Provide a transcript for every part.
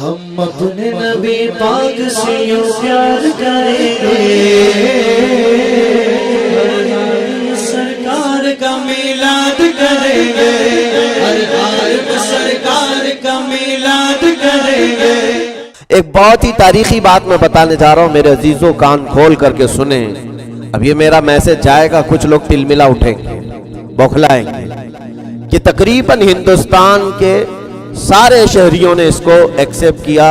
ہم اپنے نبی پاک سے یوں پیار کریں گے، سرکار کا میلاد کریں گے، ہر عالم سرکار کا میلاد کریں گے۔ ایک بہت ہی تاریخی بات میں بتانے جا رہا ہوں، میرے عزیزوں کان کھول کر کے سنیں۔ اب یہ میرا میسج جائے گا، کچھ لوگ تلملا اٹھیں گے، بوکھلائیں گے کہ تقریباً ہندوستان کے سارے شہریوں نے اس کو ایکسپٹ کیا۔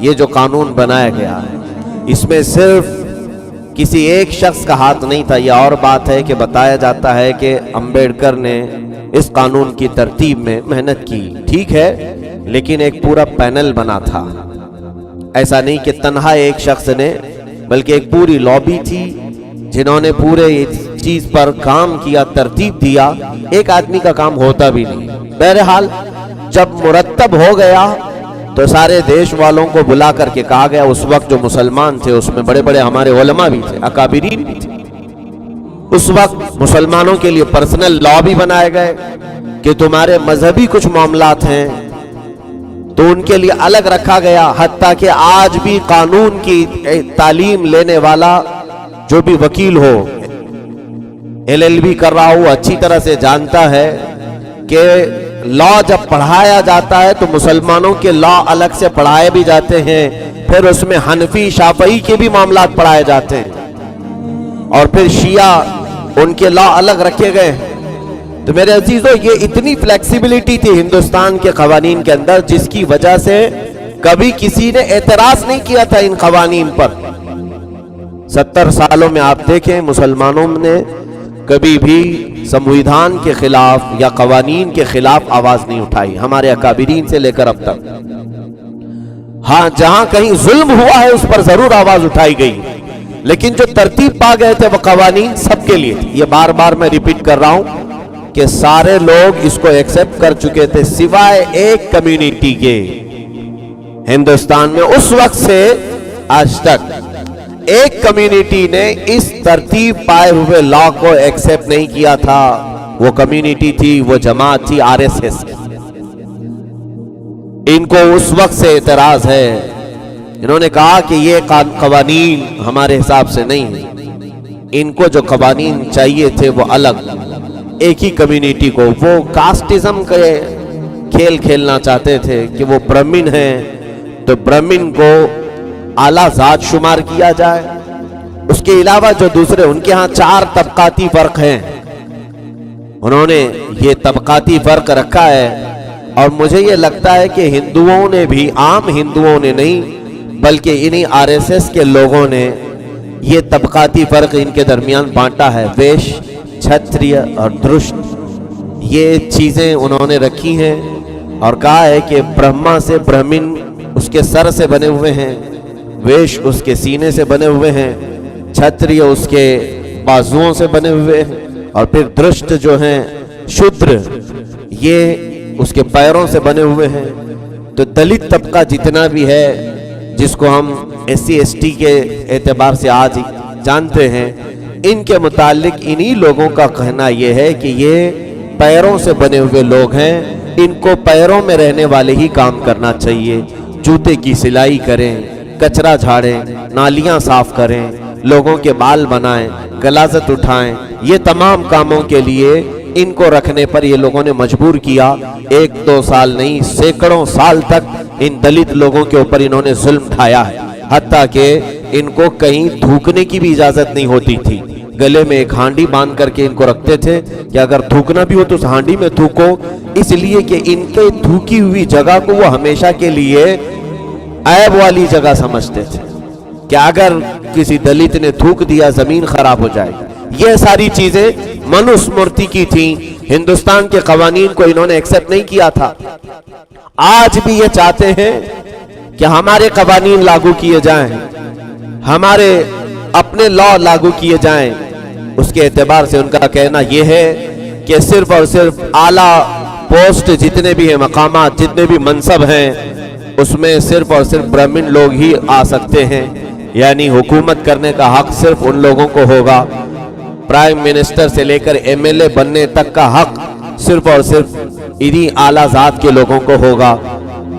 یہ جو قانون بنایا گیا ہے اس میں صرف کسی ایک شخص کا ہاتھ نہیں تھا۔ یہ اور بات ہے کہ بتایا جاتا ہے کہ امبیڈکر نے اس قانون کی ترتیب میں محنت کی، ٹھیک ہے، لیکن ایک پورا پینل بنا تھا۔ ایسا نہیں کہ تنہا ایک شخص نے، بلکہ ایک پوری لابی تھی جنہوں نے پورے اس چیز پر کام کیا، ترتیب دیا۔ ایک آدمی کا کام ہوتا بھی نہیں۔ بہرحال جب مرتب ہو گیا تو سارے دیش والوں کو بلا کر کے کہا گیا، اس وقت جو مسلمان تھے اس میں بڑے بڑے ہمارے علماء بھی تھے، اکابرین بھی تھے، اس وقت مسلمانوں کے لیے پرسنل لا بھی بنائے گئے کہ تمہارے مذہبی کچھ معاملات ہیں تو ان کے لیے الگ رکھا گیا۔ حتیٰ کہ آج بھی قانون کی تعلیم لینے والا جو بھی وکیل ہو، LLB کر رہا ہو، اچھی طرح سے جانتا ہے کہ لا جب پڑھایا جاتا ہے تو مسلمانوں کے لا الگ سے پڑھائے بھی جاتے ہیں، پھر اس میں حنفی شافعی کے بھی معاملات پڑھائے جاتے ہیں، اور پھر شیعہ ان کے لا الگ رکھے گئے۔ تو میرے عزیزو، یہ اتنی فلیکسیبلٹی تھی ہندوستان کے قوانین کے اندر، جس کی وجہ سے کبھی کسی نے اعتراض نہیں کیا تھا ان قوانین پر۔ 70 سالوں میں آپ دیکھیں مسلمانوں نے کبھی بھی سمویدھان کے خلاف یا قوانین کے خلاف آواز نہیں اٹھائی، ہمارے اکابرین سے لے کر اب تک۔ ہاں، جہاں کہیں ظلم ہوا ہے اس پر ضرور آواز اٹھائی گئی، لیکن جو ترتیب پا گئے تھے وہ قوانین سب کے لیے تھی۔ یہ بار بار میں ریپیٹ کر رہا ہوں کہ سارے لوگ اس کو ایکسپٹ کر چکے تھے سوائے ایک کمیونٹی کے۔ ہندوستان میں اس وقت سے آج تک ایک کمیونٹی نے اس ترتیب پائے ہوئے لا کو ایکسپٹ نہیں کیا تھا۔ وہ کمیونٹی تھی، وہ جماعت تھی RSS۔ ان کو اس وقت سے اعتراض ہے، انہوں نے کہا کہ یہ قوانین ہمارے حساب سے نہیں ہیں، ان کو جو قوانین چاہیے تھے وہ الگ، ایک ہی کمیونٹی کو۔ وہ کاسٹزم کے کھیل کھیلنا چاہتے تھے کہ وہ برہمن ہیں تو برہمن کو اعلیٰ ذات شمار کیا جائے، اس کے علاوہ جو دوسرے ان کے ہاں 4 طبقاتی فرق ہیں، انہوں نے یہ طبقاتی فرق رکھا ہے۔ اور مجھے یہ لگتا ہے کہ ہندوؤں نے بھی، عام ہندوؤں نے نہیں بلکہ انہی RSS کے لوگوں نے یہ طبقاتی فرق ان کے درمیان بانٹا ہے۔ ویش، چھتریہ اور درشت، یہ چیزیں انہوں نے رکھی ہیں اور کہا ہے کہ برہما سے برہمن اس کے سر سے بنے ہوئے ہیں، ویش اس کے سینے سے بنے ہوئے ہیں، چھتریہ اس کے بازوؤں سے بنے ہوئے ہیں، اور پھر درشت جو ہیں، شودر، یہ اس کے پیروں سے بنے ہوئے ہیں۔ تو دلت طبقہ جتنا بھی ہے، جس کو ہم SC ST کے اعتبار سے آج جانتے ہیں، ان کے متعلق انہی لوگوں کا کہنا یہ ہے کہ یہ پیروں سے بنے ہوئے لوگ ہیں، ان کو پیروں میں رہنے والے ہی کام کرنا چاہیے۔ جوتے کی سلائی کریں، کچرا جھاڑیں، نالیاں صاف کریں، لوگوں کے بال بنائیں، غلاظت اٹھائیں، یہ تمام کاموں کے لیے ان کو رکھنے پر یہ لوگوں نے مجبور کیا۔ 1-2 سال نہیں، سینکڑوں سال تک ان دلت لوگوں کے اوپر انہوں نے ظلم ڈھایا ہے، حتیٰ کہ ان کو کہیں تھوکنے کی بھی اجازت نہیں ہوتی تھی۔ گلے میں ایک ہانڈی باندھ کر کے ان کو رکھتے تھے کہ اگر تھوکنا بھی ہو تو اس ہانڈی میں تھوکو، اس لیے کہ ان کے تھوکی ہوئی جگہ کو وہ ہمیشہ کے لیے عیب والی جگہ سمجھتے تھے کہ اگر کسی دلت نے تھوک دیا زمین خراب ہو جائے گی۔ یہ ساری چیزیں منوسمرتی کی تھیں، ہندوستان کے قوانین کو انہوں نے ایکسپٹ نہیں کیا تھا۔ آج بھی یہ چاہتے ہیں کہ ہمارے قوانین لاگو کیے جائیں، ہمارے اپنے لا لاگو کیے جائیں۔ اس کے اعتبار سے ان کا کہنا یہ ہے کہ صرف اور صرف اعلیٰ پوسٹ جتنے بھی ہیں، مقامات جتنے بھی منصب ہیں، اس میں صرف اور صرف برہمن لوگ ہی آ سکتے ہیں، یعنی حکومت کرنے کا حق صرف ان لوگوں کو ہوگا۔ پرائم منسٹر سے لے کر MLA بننے تک کا حق صرف اور صرف انہی اعلیٰ ذات کے لوگوں کو ہوگا۔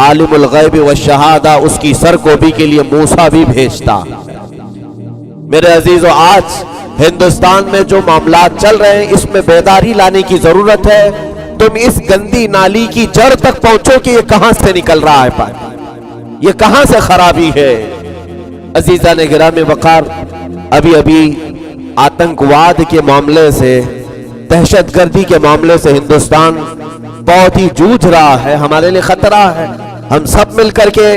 عالم الغیب والشہادہ اس کی سرکوبی کے لیے موسیٰ بھی بھیجتا۔ میرے عزیزو، آج ہندوستان میں جو معاملات چل رہے ہیں اس میں بیداری لانے کی ضرورت ہے۔ تم اس گندی نالی کی جڑ تک پہنچو کہ یہ کہاں سے نکل رہا ہے پانی، یہ کہاں سے خرابی ہے۔ عزیزان گرام وقار، ابھی آتنکواد کے معاملے سے، دہشت گردی کے معاملے سے ہندوستان بہت ہی جوجھ رہا ہے، ہمارے لیے خطرہ ہے۔ ہم سب مل کر کے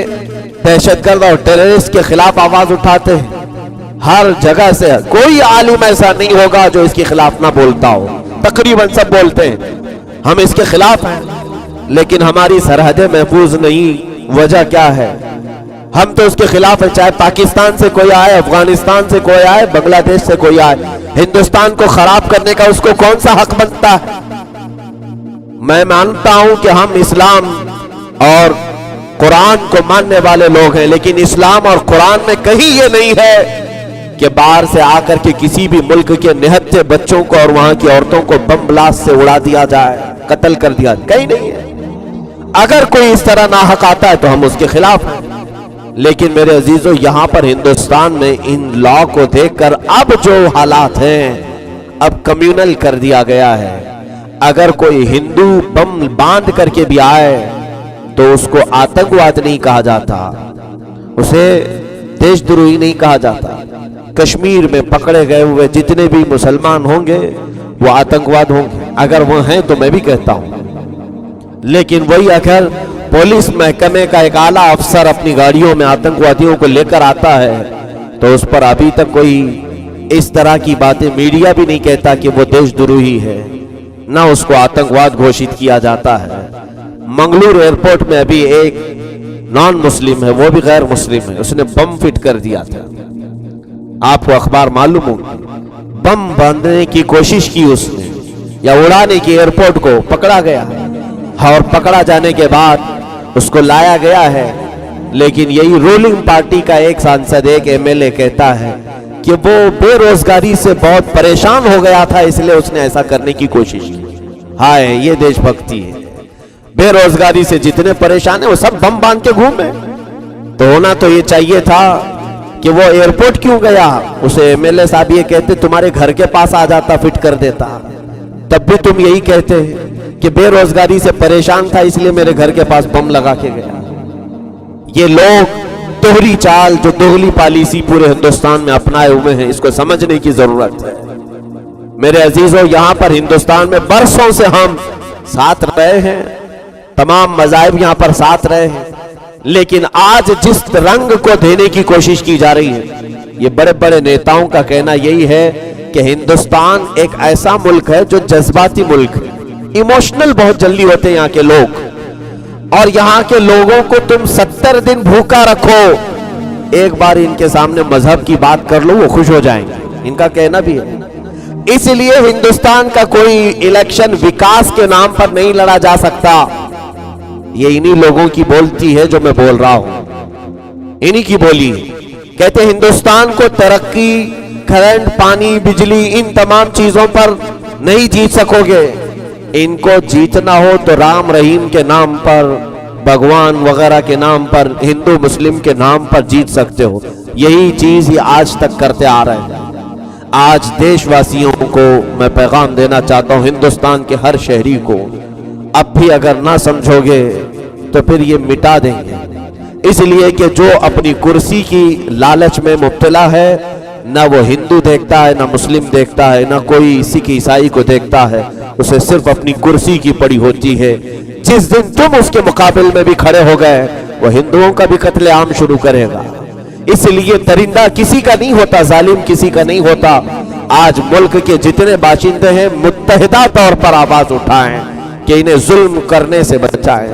دہشت گرد اور ٹیررسٹ کے خلاف آواز اٹھاتے ہیں۔ ہر جگہ سے کوئی عالم ایسا نہیں ہوگا جو اس کے خلاف نہ بولتا ہو، تقریباً سب بولتے ہیں ہم اس کے خلاف ہیں، لیکن ہماری سرحدیں محفوظ نہیں۔ وجہ کیا ہے؟ ہم تو اس کے خلاف ہیں، چاہے پاکستان سے کوئی آئے، افغانستان سے کوئی آئے، بنگلہ دیش سے کوئی آئے، ہندوستان کو خراب کرنے کا اس کو کون سا حق بنتا ہے؟ میں مانتا ہوں کہ ہم اسلام اور قرآن کو ماننے والے لوگ ہیں، لیکن اسلام اور قرآن میں کہیں یہ نہیں ہے کہ باہر سے آ کر کے کسی بھی ملک کے نہتے بچوں کو اور وہاں کی عورتوں کو بم بلاسٹ سے اڑا دیا جائے، قتل کر دیا جائے، کہیں نہیں ہے۔ اگر کوئی اس طرح ناحق آتا ہے تو ہم اس کے خلاف ہیں، لیکن میرے عزیزو یہاں پر ہندوستان میں ان لا کو دیکھ کر اب جو حالات ہیں، اب کمیونل کر دیا گیا ہے۔ اگر کوئی ہندو بم باندھ کر کے بھی آئے تو اس کو آتنکواد نہیں کہا جاتا، اسے دیش دروہی نہیں کہا جاتا۔ کشمیر میں پکڑے گئے ہوئے جتنے بھی مسلمان ہوں گے وہ آتنکواد ہوں گے، اگر وہ ہیں تو میں بھی کہتا ہوں۔ لیکن وہی اگر پولیس محکمے کا ایک اعلیٰ افسر اپنی گاڑیوں میں آتنکوادیوں کو لے کر آتا ہے تو اس پر ابھی تک کوئی اس طرح کی باتیں میڈیا بھی نہیں کہتا کہ وہ دیش دروہی ہے، نہ اس کو آتنکواد گھوشت کیا جاتا ہے۔ منگلور ایئرپورٹ میں ابھی ایک نان مسلم ہے، وہ بھی غیر مسلم ہے، اس نے بم فٹ کر دیا تھا، آپ کو اخبار معلوم ہوگا۔ بم باندھنے کی کوشش کی اس نے یا اڑانے کی، ایئرپورٹ کو پکڑا گیا، اور پکڑا جانے کے بعد اس کو لایا گیا ہے۔ لیکن یہی رولنگ پارٹی کا ایک سانسد، ایک ایم ایل اے کہتا ہے کہ وہ بے روزگاری سے بہت پریشان ہو گیا تھا، اس لیے اس نے ایسا کرنے کی کوشش کی۔ ہائے، یہ دیش بھکتی ہے۔ بے روزگاری سے جتنے پریشان ہیں وہ سب بم باندھ کے گھومے، تو ہونا تو یہ چاہیے تھا کہ وہ ایئرپورٹ کیوں گیا؟ اسے ایم ایل اے صاحب یہ کہتے تمہارے گھر کے پاس آ جاتا، فٹ کر دیتا، تب بھی تم یہی کہتے کہ بے روزگاری سے پریشان تھا اس لیے میرے گھر کے پاس بم لگا کے گیا۔ یہ لوگ دوہری چال، جو دوغلی پالیسی پورے ہندوستان میں اپنائے ہوئے ہیں، اس کو سمجھنے کی ضرورت ہے۔ میرے عزیزو، یہاں پر ہندوستان میں برسوں سے ہم ساتھ رہے ہیں، تمام مذاہب یہاں پر ساتھ رہے ہیں، لیکن آج جس رنگ کو دینے کی کوشش کی جا رہی ہے، یہ بڑے بڑے نیتاؤں کا کہنا یہی ہے کہ ہندوستان ایک ایسا ملک ہے جو جذباتی ملک ہے، ایموشنل بہت جلدی ہوتے ہیں یہاں کے لوگ، اور یہاں کے لوگوں کو تم 70 دن بھوکا رکھو، ایک بار ان کے سامنے مذہب کی بات کر لو وہ خوش ہو جائیں گے، ان کا کہنا بھی ہے۔ اس لیے ہندوستان کا کوئی الیکشن وکاس کے نام پر نہیں لڑا جا سکتا، یہ انہی لوگوں کی بولتی ہے جو میں بول رہا ہوں، انہی کی بولی ہے۔ کہتے ہندوستان کو ترقی، کرنٹ، پانی، بجلی، ان تمام چیزوں پر نہیں جیت سکو گے، ان کو جیتنا ہو تو رام رحیم کے نام پر، بھگوان وغیرہ کے نام پر، ہندو مسلم کے نام پر جیت سکتے ہو۔ یہی چیز ہی آج تک کرتے آ رہے ہیں۔ آج دیش واسیوں کو میں پیغام دینا چاہتا ہوں، ہندوستان کے ہر شہری کو، اب بھی اگر نہ سمجھو گے تو پھر یہ مٹا دیں گے، اس لیے کہ جو اپنی کرسی کی لالچ میں مبتلا ہے، نہ وہ ہندو دیکھتا ہے، نہ مسلم دیکھتا ہے، نہ کوئی سکھ عیسائی کو دیکھتا ہے، اسے صرف اپنی کرسی کی پڑی ہوتی ہے۔ جس دن تم اس کے مقابل میں بھی کھڑے ہو گئے، وہ ہندوؤں کا بھی قتل عام شروع کرے گا۔ اس لیے درندہ کسی کا نہیں ہوتا، ظالم کسی کا نہیں ہوتا۔ آج ملک کے جتنے باشندے ہیں متحدہ طور پر آواز اٹھائیں کہ انہیں ظلم کرنے سے بچائیں۔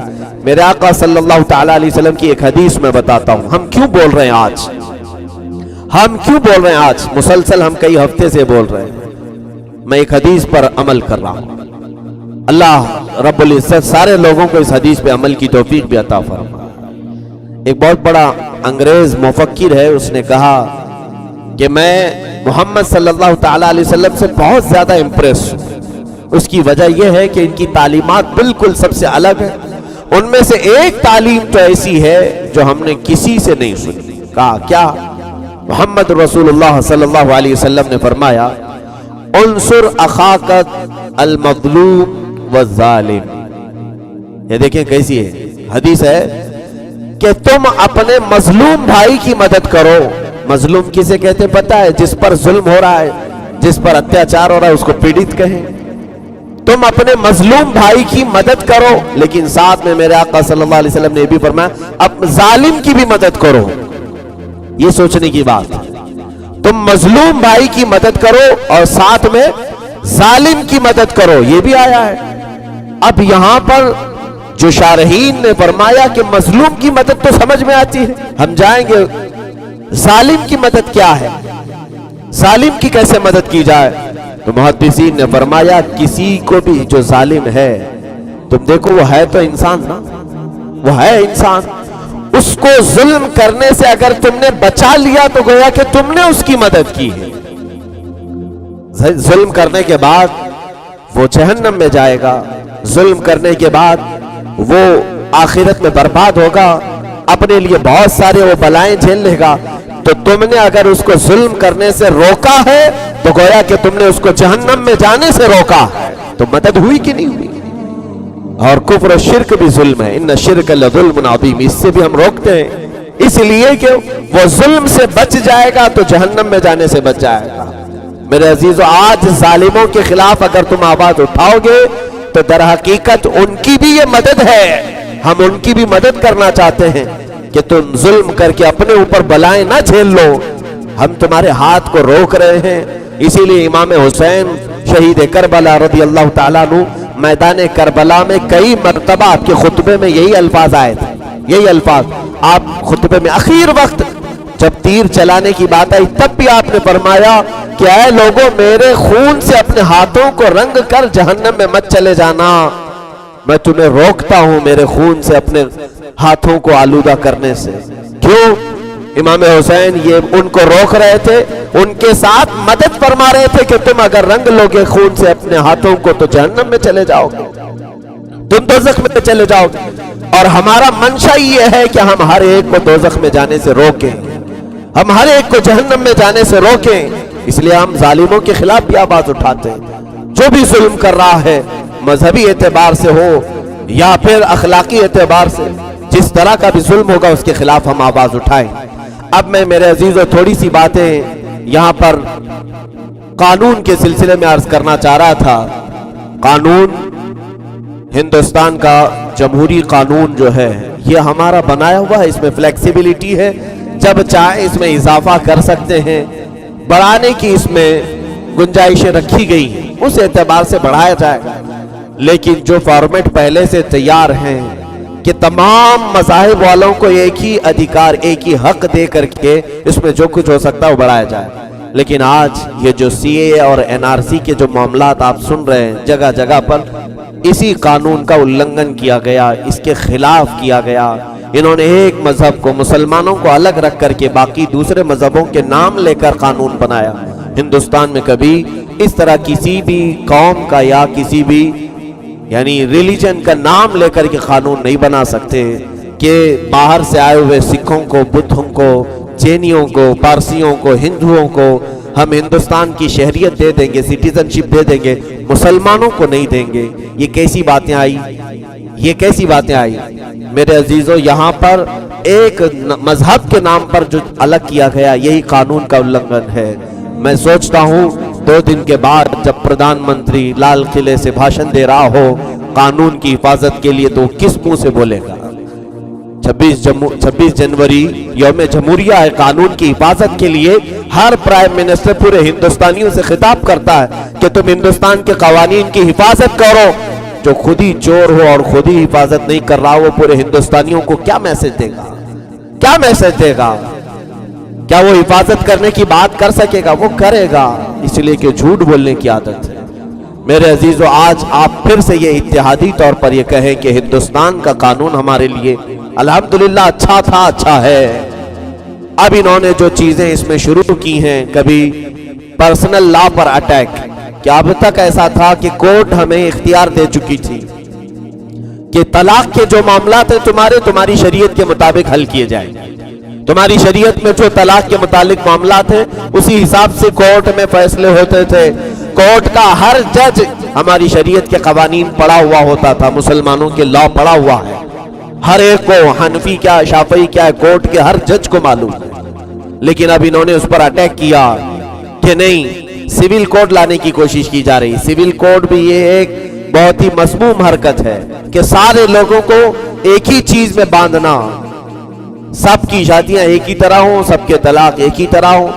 میرے آقا صلی اللہ تعالی علیہ وسلم کی ایک حدیث میں بتاتا ہوں، ہم کیوں بول رہے ہیں آج، ہم کیوں بول رہے ہیں آج، مسلسل ہم کئی ہفتے سے بول رہے ہیں۔ میں ایک حدیث پر عمل کر رہا ہوں، اللہ رب العزت سارے لوگوں کو اس حدیث پہ عمل کی توفیق بھی عطا فرمائے۔ ایک بہت بڑا انگریز مفکر ہے، اس نے کہا کہ میں محمد صلی اللہ تعالی علیہ وسلم سے بہت زیادہ امپریس ہوں۔ اس کی وجہ یہ ہے کہ ان کی تعلیمات بالکل سب سے الگ ہے، ان میں سے ایک تعلیم تو ایسی ہے جو ہم نے کسی سے نہیں سنی. کہا کیا؟ محمد رسول اللہ صلی اللہ علیہ وسلم نے فرمایا انصر اخاک المظلوم والظالم. یہ دیکھیں کیسی ہے حدیث ہے کہ تم اپنے مظلوم بھائی کی مدد کرو. مظلوم کسے کہتے پتہ ہے؟ جس پر ظلم ہو رہا ہے، جس پر اتیاچار ہو رہا ہے، اس کو پیڑت کہیں. تم اپنے مظلوم بھائی کی مدد کرو، لیکن ساتھ میں میرے آقا صلی اللہ علیہ وسلم نے بھی فرمایا اب ظالم کی بھی مدد کرو. یہ سوچنے کی بات، تم مظلوم بھائی کی مدد کرو اور ساتھ میں ظالم کی مدد کرو. یہ بھی آیا ہے. اب یہاں پر جو شارحین نے فرمایا کہ مظلوم کی مدد تو سمجھ میں آتی ہے، ہم جائیں گے ظالم کی مدد کیا ہے، ظالم کی کیسے مدد کی جائے. تو محدثین نے فرمایا کسی کو بھی جو ظالم ہے، تم دیکھو وہ ہے تو انسان نا، وہ ہے انسان، اس کو ظلم کرنے سے اگر تم نے بچا لیا تو گویا کہ تم نے اس کی مدد کی ہے. ظلم کرنے کے بعد وہ جہنم میں جائے گا، ظلم کرنے کے بعد وہ آخرت میں برباد ہوگا، اپنے لیے بہت سارے وہ بلائیں جھیل لے گا. تو تم نے اگر اس کو ظلم کرنے سے روکا ہے تو گویا کہ تم نے اس کو جہنم میں جانے سے روکا. تو مدد ہوئی کہ نہیں ہوئی؟ اور کفر و شرک بھی ظلم ہے. ان الشرک لظلم عظیم. اس سے بھی ہم روکتے ہیں اس لیے کہ وہ ظلم سے بچ جائے گا تو جہنم میں جانے سے بچ جائے گا. میرے عزیزو، آج ظالموں کے خلاف اگر تم آواز اٹھاؤ گے تو در حقیقت ان کی بھی یہ مدد ہے. ہم ان کی بھی مدد کرنا چاہتے ہیں کہ تم ظلم کر کے اپنے اوپر بلائیں نہ جھیل لو. ہم تمہارے ہاتھ کو روک رہے ہیں. اسی لیے امام حسین شہید کربلا رضی اللہ تعالیٰ عنہ میدان کربلا میں کئی مرتبہ آپ کے خطبے میں یہی الفاظ آئے تھے. یہی الفاظ آپ خطبے میں آخر وقت جب تیر چلانے کی بات آئی تب بھی آپ نے فرمایا کہ اے لوگوں، میرے خون سے اپنے ہاتھوں کو رنگ کر جہنم میں مت چلے جانا. میں تمہیں روکتا ہوں میرے خون سے اپنے ہاتھوں کو آلودہ کرنے سے. کیوں؟ امام حسین یہ ان کو روک رہے تھے، ان کے ساتھ مدد فرما رہے تھے کہ تم اگر رنگ لوگے خون سے اپنے ہاتھوں کو تو جہنم میں چلے جاؤ گے، تم دوزخ میں چلے جاؤ گے. اور ہمارا منشا یہ ہے کہ ہم ہر ایک کو دوزخ میں جانے سے روکیں، ہم ہر ایک کو جہنم میں جانے سے روکیں. اس لیے ہم ظالموں کے خلاف بھی آواز اٹھاتے ہیں. جو بھی ظلم کر رہا ہے، مذہبی اعتبار سے ہو یا پھر اخلاقی اعتبار سے، جس طرح کا بھی ظلم ہوگا اس کے خلاف ہم آواز اٹھائیں. اب میں میرے عزیزوں تھوڑی سی باتیں یہاں پر قانون کے سلسلے میں عرض کرنا چاہ رہا تھا. قانون ہندوستان کا جمہوری قانون جو ہے یہ ہمارا بنایا ہوا ہے، اس میں فلیکسیبلٹی ہے، جب چاہے اس میں اضافہ کر سکتے ہیں، بڑھانے کی اس میں گنجائشیں رکھی گئی ہیں، اس اعتبار سے بڑھایا جائے گا. لیکن جو فارمیٹ پہلے سے تیار ہیں کہ تمام مذاہب والوں کو ایک ہی ادھیکار، ایک ہی حق دے کر کے اس میں جو کچھ ہو سکتا ہے وہ بڑھایا جائے. لیکن آج یہ جو سی اے اور این آر سی کے جو معاملات آپ سن رہے ہیں جگہ جگہ پر، اسی قانون کا النگھن کیا گیا، اس کے خلاف کیا گیا. انہوں نے ایک مذہب کو، مسلمانوں کو الگ رکھ کر کے باقی دوسرے مذہبوں کے نام لے کر قانون بنایا. ہندوستان میں کبھی اس طرح کسی بھی قوم کا یا کسی بھی یعنی ریلیجن کا نام لے کر کے قانون نہیں بنا سکتے کہ باہر سے آئے ہوئے سکھوں کو، بدھوں کو، جینیوں کو، پارسیوں کو، ہندوؤں کو ہم ہندوستان کی شہریت دے دیں گے، سٹیزن شپ دے دیں گے، مسلمانوں کو نہیں دیں گے. یہ کیسی باتیں آئی، یہ کیسی باتیں آئی. میرے عزیزو، یہاں پر ایک مذہب کے نام پر جو الگ کیا گیا یہی قانون کا النگھن ہے. میں سوچتا ہوں 2 دن کے بعد جب پردھان منتری لال قلعے سے بھاشن دے رہا ہو قانون کی حفاظت کے لیے تو کس منہ سے بولے گا؟ 26 جنوری یوم جمہوریہ ہے. قانون کی حفاظت کے لیے ہر پرائم منسٹر پورے ہندوستانیوں سے خطاب کرتا ہے کہ تم ہندوستان کے قوانین کی حفاظت کرو. جو خود ہی چور ہو اور خود ہی حفاظت نہیں کر رہا وہ پورے ہندوستانیوں کو کیا میسج دے گا؟ کیا میسج دے گا؟ کیا وہ حفاظت کرنے کی بات کر سکے گا؟ وہ کرے گا، اس لیے کہ جھوٹ بولنے کی عادت ہے. میرے عزیزو، آج آپ پھر سے یہ اتحادی طور پر یہ کہیں کہ ہندوستان کا قانون ہمارے لیے الحمدللہ اچھا تھا، اچھا ہے. اب انہوں نے جو چیزیں اس میں شروع کی ہیں، کبھی پرسنل لا پر اٹیک، کہ اب تک ایسا تھا کہ کورٹ ہمیں اختیار دے چکی تھی کہ طلاق کے جو معاملات ہیں تمہاری شریعت کے مطابق حل کیے جائیں. تمہاری شریعت میں جو طلاق کے متعلق معاملات ہیں اسی حساب سے کورٹ میں فیصلے ہوتے تھے. کورٹ کا ہر جج ہماری شریعت کے قوانین پڑھا ہوا ہوتا تھا. مسلمانوں کے لا پڑھا ہوا ہے ہر ایک کو. حنفی کیا شافعی کیا ہے کورٹ کے ہر جج کو معلوم ہے. لیکن اب انہوں نے اس پر اٹیک کیا کہ نہیں سول کوڈ لانے کی کوشش کی جا رہی. سول کوڈ بھی یہ ایک بہت ہی مذموم حرکت ہے کہ سارے لوگوں کو ایک ہی چیز میں باندھنا. سب کی شادیاں ایک ہی طرح ہوں, سب کے طلاق ایک ہی طرح ہوں.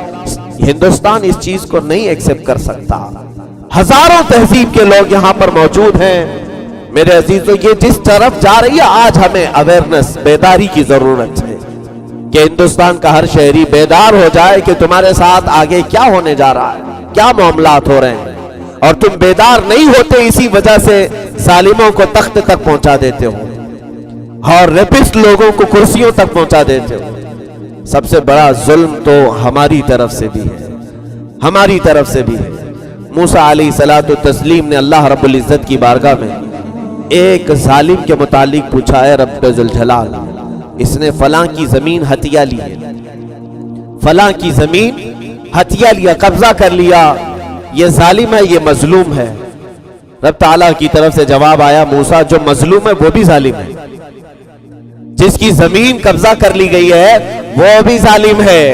ہندوستان اس چیز کو نہیں ایکسپٹ کر سکتا. ہزاروں تہذیب کے لوگ یہاں پر موجود ہیں میرے عزیزو. یہ جس طرف جا رہی ہے آج ہمیں اویئرنس بیداری کی ضرورت ہے کہ ہندوستان کا ہر شہری بیدار ہو جائے کہ تمہارے ساتھ آگے کیا ہونے جا رہا ہے, کیا معاملات ہو رہے ہیں. اور تم بیدار نہیں ہوتے, اسی وجہ سے ظالموں کو تخت تک پہنچا دیتے ہو اور ریپسٹ لوگوں کو کرسیوں تک پہنچا دیتے ہو. سب سے بڑا ظلم تو ہماری طرف سے بھی ہے, ہماری طرف سے بھی ہے. موسیٰ علیہ الصلوۃ والتسلیم نے اللہ رب العزت کی بارگاہ میں ایک ظالم کے متعلق پوچھا, ہے رب ذوالجلال اس نے فلاں کی زمین ہتھیا لی ہے, فلاں کی زمین ہتھیا لیا, قبضہ کر لیا, یہ ظالم ہے یہ مظلوم ہے. رب تعالیٰ کی طرف سے جواب آیا موسیٰ جو مظلوم ہے وہ بھی ظالم ہے, جس کی زمین قبضہ کر لی گئی ہے وہ بھی ظالم ہے.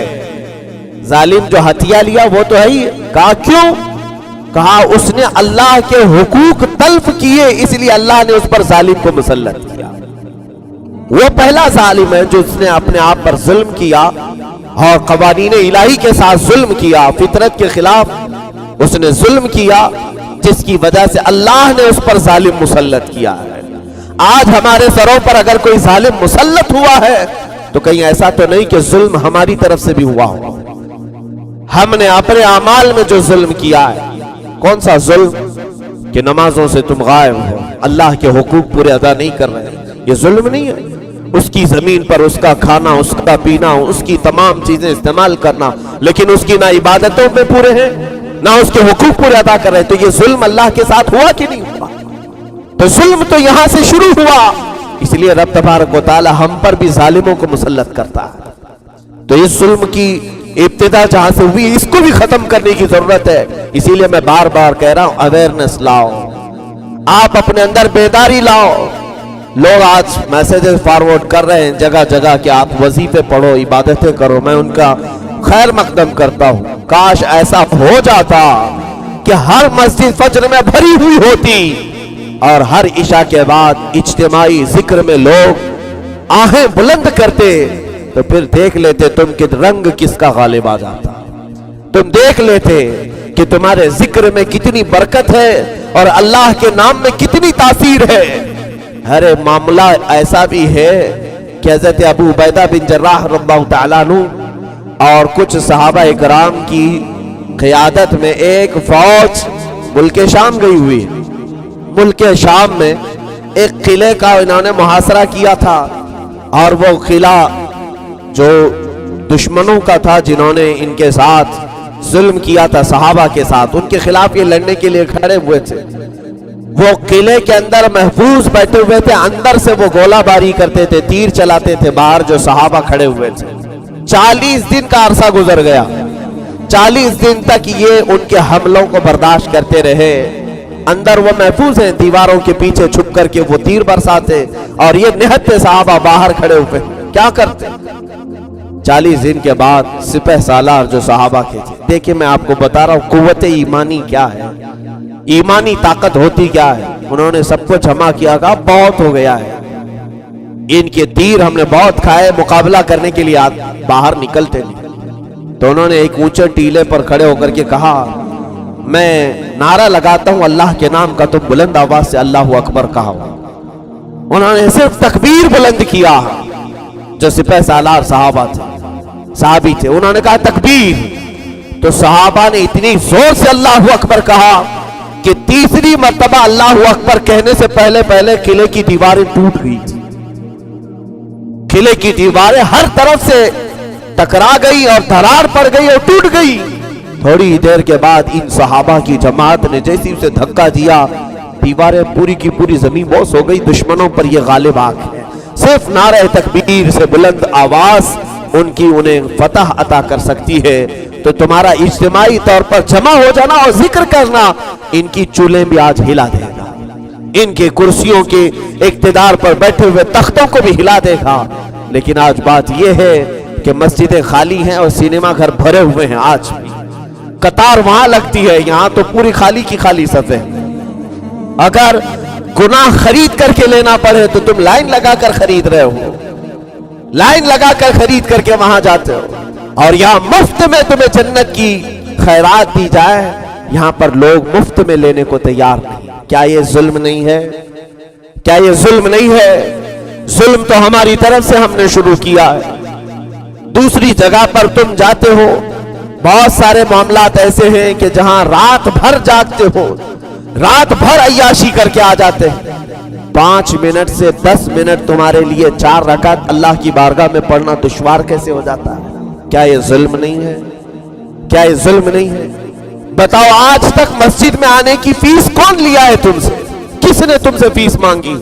ظالم جو ہتھیا لیا وہ تو ہے ہی. کہا کیوں؟ کہا اس نے اللہ کے حقوق تلف کیے اس لیے اللہ نے اس پر ظالم کو مسلط کیا. وہ پہلا ظالم ہے جو اس نے اپنے آپ پر ظلم کیا اور قوانین الہی کے ساتھ ظلم کیا, فطرت کے خلاف اس نے ظلم کیا, جس کی وجہ سے اللہ نے اس پر ظالم مسلط کیا ہے. آج ہمارے سروں پر اگر کوئی ظالم مسلط ہوا ہے تو کہیں ایسا تو نہیں کہ ظلم ہماری طرف سے بھی ہوا ہو. ہم نے اپنے اعمال میں جو ظلم کیا ہے. کون سا ظلم؟ کہ نمازوں سے تم غائب ہو, اللہ کے حقوق پورے ادا نہیں کر رہے. یہ ظلم نہیں ہے؟ اس کی زمین پر اس کا کھانا, اس کا پینا, اس کی تمام چیزیں استعمال کرنا, لیکن اس کی نہ عبادتوں میں پورے ہیں نہ اس کے حقوق پورے ادا کر رہے. تو یہ ظلم اللہ کے ساتھ ہوا کہ نہیں ہوا؟ تو ظلم تو یہاں سے شروع ہوا. اس لیے رب تبارک و تعالی ہم پر بھی ظالموں کو مسلط کرتا ہے. تو اس ظلم کی ابتدا جہاں سے ہوئی اس کو بھی ختم کرنے کی ضرورت ہے. اسی لیے میں بار بار کہہ رہا ہوں اویئرنس لاؤ, آپ اپنے اندر بیداری لاؤ. لوگ آج میسیجز فارورڈ کر رہے ہیں جگہ جگہ کہ آپ وظیفے پڑھو, عبادتیں کرو. میں ان کا خیر مقدم کرتا ہوں. کاش ایسا ہو جاتا کہ ہر مسجد فجر میں بھری ہوئی ہوتی اور ہر عشاء کے بعد اجتماعی ذکر میں لوگ آہیں بلند کرتے. تو پھر دیکھ لیتے تم کہ رنگ کس کا غالب آ جاتا. تم دیکھ لیتے کہ تمہارے ذکر میں کتنی برکت ہے اور اللہ کے نام میں کتنی تاثیر ہے. ارے معاملہ ایسا بھی ہے کہ حضرت ابو عبیدہ بن جراح رضی اللہ تعالیٰ عنہ اور کچھ صحابہ اکرام کی قیادت میں ایک فوج ملک شام گئی ہوئی. ملک شام میں ایک قلعے کا انہوں نے محاصرہ کیا تھا اور وہ قلعہ جو دشمنوں کا تھا جنہوں نے ان کے ساتھ ظلم کیا تھا صحابہ کے ساتھ, ان کے خلاف یہ لڑنے کے لیے کھڑے ہوئے تھے. وہ قلعے کے اندر محفوظ بیٹھے ہوئے تھے. اندر سے وہ گولہ باری کرتے تھے, تیر چلاتے تھے باہر جو صحابہ کھڑے ہوئے تھے. 40 دن کا عرصہ گزر گیا. 40 دن تک یہ ان کے حملوں کو برداشت کرتے رہے. اندر وہ محفوظ ہیں, دیواروں کے پیچھے چھپ کر کے وہ تیر برساتے اور یہ نہتے صحابہ باہر کھڑے ہوئے کیا کرتے. 40 دن کے بعد سپہ سالار جو صحابہ کے تھے, دیکھیں میں آپ کو بتا رہا ہوں قوت ایمانی کیا ہے, ایمانی طاقت ہوتی کیا ہے. انہوں نے سب کو جمع کیا, کہا بہت ہو گیا ہے, ان کے تیر ہم نے بہت کھائے, مقابلہ کرنے کے لیے باہر نکلتے نہیں. تو انہوں نے ایک اونچے ٹیلے پر کھڑے ہو کر کے کہا میں نعرہ لگاتا ہوں اللہ کے نام کا, تو بلند آواز سے اللہ اکبر کہا. انہوں نے صرف تکبیر بلند کیا. جو سپہ سالار صحابہ تھے, صحابی تھے, انہوں نے کہا تکبیر. تو صحابہ نے اتنی زور سے اللہ اکبر کہا کہ تیسری مرتبہ اللہ اکبر کہنے سے پہلے قلعے کی دیواریں ٹوٹ گئی. قلعے کی دیواریں ہر طرف سے ٹکرا گئی اور دھرار پڑ گئی اور ٹوٹ گئی. تھوڑی دیر کے بعد ان صحابہ کی جماعت نے جیسی اسے دھکا دیا, دیواریں پوری کی پوری زمین بوس ہو گئی، دشمنوں پر یہ غالب آ گئے، صرف نعرہ تکبیر سے بلند آواز ان کی انہیں فتح عطا کر سکتی ہے۔ تو تمہارا اجتماعی طور پر جمع ہو جانا اور ذکر کرنا ان کی چولیں بھی آج ہلا دے گا، ان کے کرسیوں کے اقتدار پر بیٹھے ہوئے تختوں کو بھی ہلا دے گا۔ لیکن آج بات یہ ہے کہ مسجدیں خالی ہیں اور سینما گھر بھرے ہوئے ہیں، آج بھی قطار وہاں لگتی ہے، یہاں تو پوری خالی کی خالی صف ہے۔ اگر گناہ خرید کر کے لینا پڑے تو تم لائن لگا کر خرید رہے ہو، لائن لگا کر خرید کر کے وہاں جاتے ہو، اور یہاں مفت میں تمہیں جنت کی خیرات دی جائے، یہاں پر لوگ مفت میں لینے کو تیار نہیں۔ کیا یہ ظلم نہیں ہے؟ کیا یہ ظلم نہیں ہے؟ ظلم تو ہماری طرف سے ہم نے شروع کیا ہے۔ دوسری جگہ پر تم جاتے ہو، بہت سارے معاملات ایسے ہیں کہ جہاں رات بھر جاگتے ہو، رات بھر عیاشی کر کے آ جاتے ہیں، 5 منٹ سے 10 منٹ تمہارے لیے 4 رکعت اللہ کی بارگاہ میں پڑھنا دشوار کیسے ہو جاتا ہے؟ کیا یہ ظلم نہیں ہے؟ کیا یہ ظلم نہیں ہے؟ بتاؤ، آج تک مسجد میں آنے کی فیس کون لیا ہے تم سے؟ کس نے تم سے فیس مانگی؟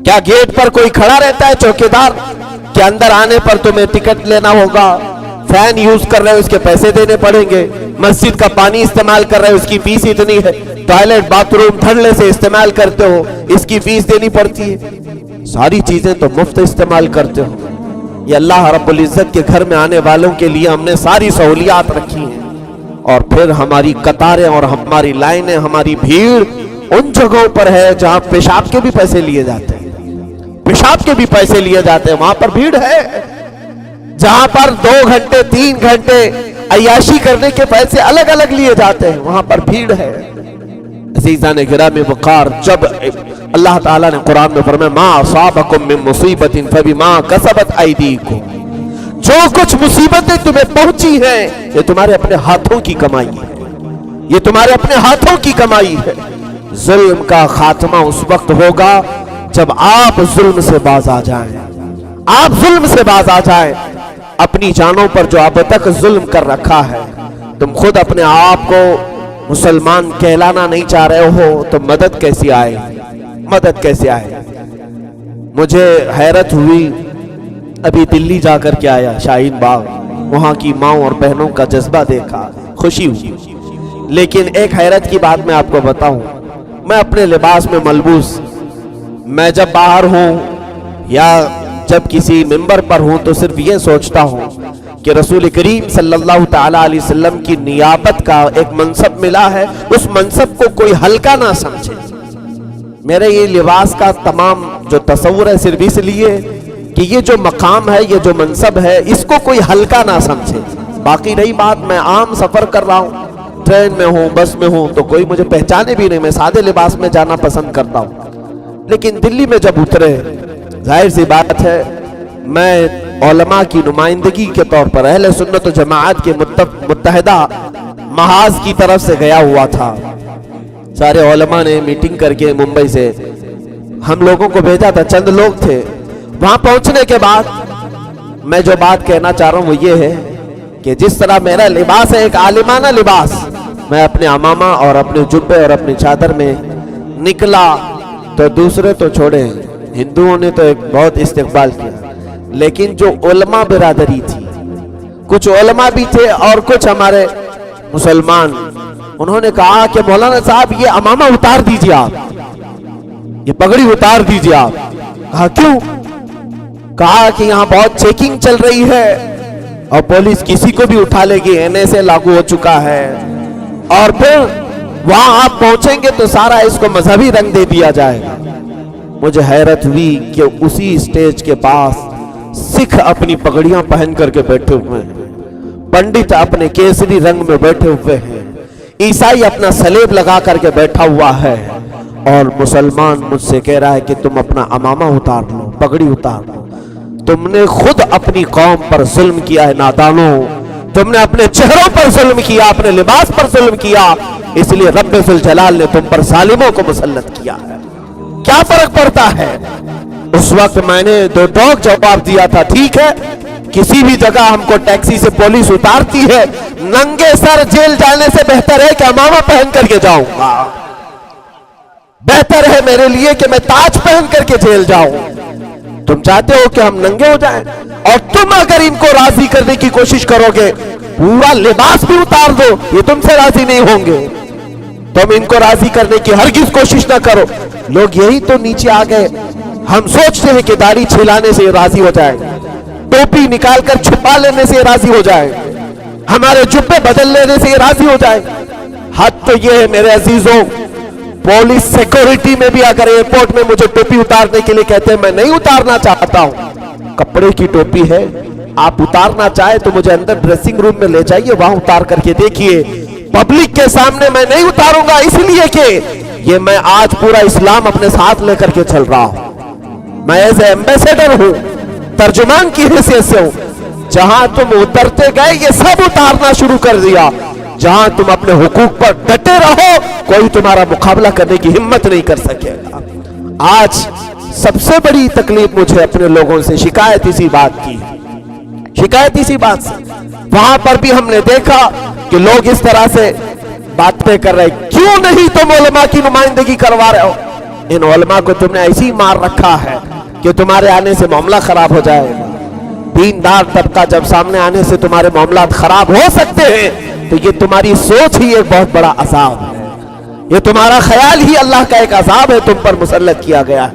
کیا گیٹ پر کوئی کھڑا رہتا ہے چوکیدار کہ اندر آنے پر تمہیں ٹکٹ لینا ہوگا؟ فین یوز کر رہے ہو اس کے پیسے دینے پڑیں گے، مسجد کا پانی استعمال کر رہے ہو اس کی فیس اتنی ہے، ٹوائلٹ باتھ روم دھڑلے سے استعمال کرتے ہو اس کی فیس دینی پڑتی ہے۔ ساری چیزیں تو مفت استعمال کرتے ہو۔ یہ اللہ رب العزت کے گھر میں آنے والوں کے لیے ہم نے ساری سہولیات رکھی ہیں، اور پھر ہماری قطاریں اور ہماری لائنیں، ہماری بھیڑ ان جگہوں پر ہے جہاں پیشاب کے بھی پیسے لیے جاتے ہیں، پیشاب کے بھی پیسے لیے جاتے ہیں، وہاں پر بھیڑ ہے۔ جہاں پر 2 گھنٹے 3 گھنٹے عیاشی کرنے کے پیسے الگ الگ لیے جاتے ہیں، وہاں پر بھیڑ ہے۔ عزیزان گرامی وقار، جب اللہ تعالیٰ نے قرآن میں فرمایا ما اصابکم من مصیبت فبما کسبت ایدیکم، جو کچھ مصیبتیں تمہیں پہنچی ہیں یہ تمہارے اپنے ہاتھوں کی کمائی ہے، یہ تمہارے اپنے ہاتھوں کی کمائی ہے۔ ظلم کا خاتمہ اس وقت ہوگا جب آپ ظلم سے باز آ جائیں، آپ ظلم سے باز آ جائیں۔ اپنی جانوں پر جو اب تک ظلم کر رکھا ہے، تم خود اپنے آپ کو مسلمان کہلانا نہیں چاہ رہے ہو تو مدد کیسی آئے؟ مدد کیسے آئے؟ مجھے حیرت ہوئی، ابھی دلی جا کر کے آیا شاہین باغ، وہاں کی ماؤں اور بہنوں کا جذبہ دیکھا، خوشی ہوئی۔ لیکن ایک حیرت کی بات میں آپ کو بتاؤں، میں اپنے لباس میں ملبوس، میں جب باہر ہوں یا جب کسی ممبر پر ہوں تو صرف یہ سوچتا ہوں کہ رسول کریم صلی اللہ تعالی علیہ وسلم کی نیابت کا ایک منصب ملا ہے، اس منصب کو کوئی ہلکا نہ سمجھے۔ میرے یہ لباس کا تمام جو تصور ہے صرف اس لیے کہ یہ جو مقام ہے، یہ جو منصب ہے، اس کو کوئی ہلکا نہ سمجھے۔ باقی رہی بات، میں عام سفر کر رہا ہوں، ٹرین میں ہوں، بس میں ہوں، تو کوئی مجھے پہچانے بھی نہیں، میں سادے لباس میں جانا پسند کرتا ہوں۔ لیکن دلی میں جب اترے، ظاہر سی بات ہے میں علماء کی نمائندگی کے طور پر اہل سنت و جماعت کے متحدہ محاذ کی طرف سے گیا ہوا تھا۔ سارے علماء نے میٹنگ کر کے ممبئی سے ہم لوگوں کو بھیجا تھا، چند لوگ تھے۔ وہاں پہنچنے کے بعد میں جو بات کہنا چاہ رہا ہوں وہ یہ ہے کہ جس طرح میرا لباس ہے ایک عالمانہ لباس، میں اپنے عمامہ اور اپنے جبے اور اپنی چادر میں نکلا تو دوسرے تو چھوڑے، ہندوؤں نے تو ایک بہت استقبال کیا، لیکن جو علماء برادری تھی، کچھ علماء بھی تھے اور کچھ ہمارے مسلمان، انہوں نے کہا کہ مولانا صاحب یہ عمامہ اتار دیجئے، آپ یہ پگڑی اتار دیجئے۔ آپ کہا کیوں؟ کہا کہ یہاں بہت چیکنگ چل رہی ہے اور پولیس کسی کو بھی اٹھا لے گی، NSA لاگو ہو چکا ہے، اور پھر وہاں آپ پہنچیں گے تو سارا اس کو مذہبی رنگ دے دیا جائے گا۔ مجھے حیرت ہوئی کہ اسی اسٹیج کے پاس سکھ اپنی پگڑیاں پہن کر کے بیٹھے ہوئے ہیں، پنڈت اپنے کیسری رنگ میں بیٹھے ہوئے ہیں، عیسائی اپنا سلیب لگا کر کے بیٹھا ہوا ہے، اور مسلمان مجھ سے کہہ رہا ہے کہ تم اپنا عمامہ اتار لو، پگڑی اتار لو۔ تم نے خود اپنی قوم پر ظلم کیا ہے نادانوں، تم نے اپنے چہروں پر ظلم کیا، اپنے لباس پر ظلم کیا، اس لیے رب ذوالجلال نے تم پر ظالموں کو مسلط کیا ہے۔ کیا فرق پڑتا ہے؟ اس وقت میں نے 2 ٹوک جواب دیا تھا، ٹھیک ہے کسی بھی جگہ ہم کو ٹیکسی سے پولیس اتارتی ہے، ننگے سر جیل جانے سے بہتر ہے کہ عمامہ پہن کر کے جاؤں گا۔ بہتر ہے میرے لیے کہ میں تاج پہن کر کے جیل جاؤں۔ تم چاہتے ہو کہ ہم ننگے ہو جائیں، اور تم اگر ان کو راضی کرنے کی کوشش کرو گے پورا لباس بھی اتار دو، یہ تم سے راضی نہیں ہوں گے۔ تم ان کو راضی کرنے کی ہرگز کوشش نہ کرو۔ لوگ یہی تو نیچے آ گئے، ہم سوچتے ہیں کہ داڑھی چھلانے سے راضی ہو جائے، ٹوپی نکال کر چھپا لینے سے راضی ہو جائے، ہمارے جبے بدل لینے سے راضی ہو جائے۔ حد تو یہ ہے میرے عزیزوں، پولیس سیکورٹی میں بھی اگر ایئرپورٹ میں مجھے ٹوپی اتارنے کے لیے کہتے ہیں، میں نہیں اتارنا چاہتا ہوں، کپڑے کی ٹوپی ہے، آپ اتارنا چاہے تو مجھے اندر ڈریسنگ روم میں لے جائیے، وہاں اتار کر کے دیکھیے۔ پبلک کے سامنے میں نہیں اتاروں گا، اس لیے کہ یہ میں آج پورا اسلام اپنے ساتھ لے کر کے چل رہا ہوں، میں ایز اے ایمبیسیڈر ہوں، ترجمان کی حیثیت سے ہوں۔ جہاں تم اترتے گئے یہ سب اتارنا شروع کر دیا۔ جہاں تم اپنے حقوق پر ڈٹے رہو کوئی تمہارا مقابلہ کرنے کی ہمت نہیں کر سکے گا۔ آج سب سے بڑی تکلیف مجھے اپنے لوگوں سے شکایت اسی بات کی، شکایت اسی بات سے۔ وہاں پر بھی ہم نے دیکھا کہ لوگ اس طرح سے باتیں کر رہے، کیوں نہیں تم علماء کی نمائندگی کروا رہے ہو؟ ان علماء کو تم نے ایسی مار رکھا ہے کہ تمہارے آنے سے معاملہ خراب ہو جائے۔ دیندار طبقہ جب سامنے آنے سے تمہارے معاملات خراب ہو سکتے ہیں تو یہ تمہاری سوچ ہی ایک بہت بڑا عذاب ہے، یہ تمہارا خیال ہی اللہ کا ایک عذاب ہے تم پر مسلط کیا گیا ہے۔